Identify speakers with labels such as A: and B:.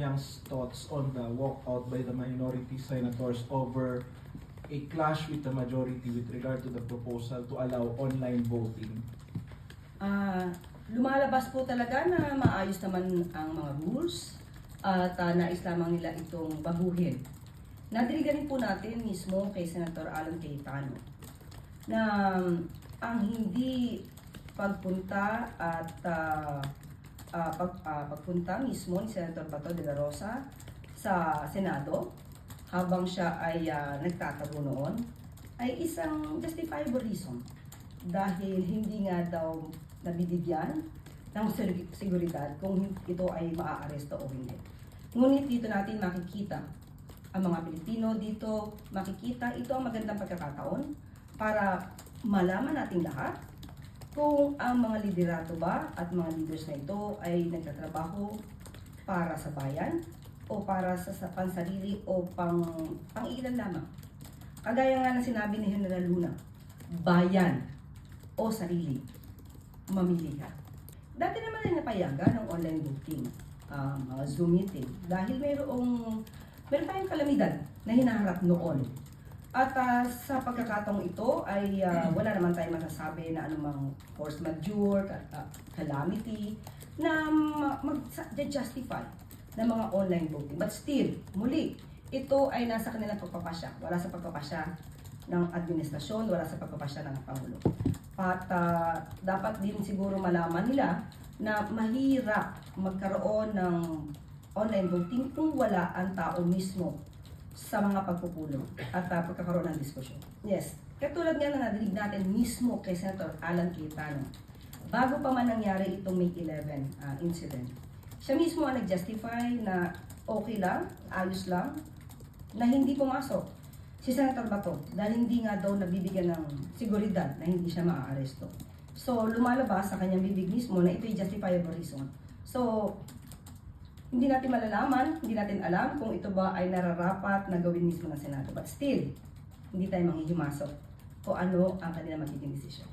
A: kanyang thoughts on the walkout by the minority senators over a clash with the majority with regard to the proposal to allow online voting.
B: Lumalabas po talaga na maayos naman ang mga rules at nais lamang nila itong baguhin. Nadiligan po natin mismo kay Senator Alan Cayetano na ang hindi pagpunta at pagpunta mismo ni Senator Bato de la Rosa sa Senado habang siya ay nagtatago noon ay isang justifiable reason dahil hindi nga daw nabibigyan ng seguridad kung ito ay maaaresto o hindi. Ngunit dito natin makikita ang mga Pilipino dito, makikita ito ang magandang pagkakataon para malaman natin lahat kung ang mga liderato ba at mga leaders na ito ay nagtatrabaho para sa bayan o para sa pansarili o pang-ilan lamang. Kagaya nga na sinabi ni General Luna, bayan o sarili, mamili ka. Dati naman ay napayagan ng online voting, mga Zoom meeting, dahil meron tayong kalamidad na hinaharap noon. At sa pagkakataong ito ay wala naman tayong masasabi na anumang force majeure, calamity, na mag-justify ng mga online voting. But still, muli, ito ay nasa kanilang pagpapasya. Wala sa pagpapasya ng administrasyon, wala sa pagpapasya ng Pangulo. At dapat din siguro malaman nila na mahirap magkaroon ng online voting kung wala ang tao mismo sa mga pagpupulong at pagkakaroon ng diskusyon. Yes, katulad nga na nadinig natin mismo kay Senator Alan Cayetano, bago pa man nangyari itong May 11 incident, siya mismo ang nag-justify na okay lang, ayos lang, na hindi pumasok si Senator Bato dahil hindi nga daw nabibigyan ng seguridad na hindi siya maaaresto. So, lumalabas sa kanyang bibig mismo na ito'y justifiable reason. So, hindi natin malalaman, hindi natin alam kung ito ba ay nararapat na gawin mismo ng Senado. But still, hindi tayo manghihimasok kung ano ang kanilang magiging desisyon.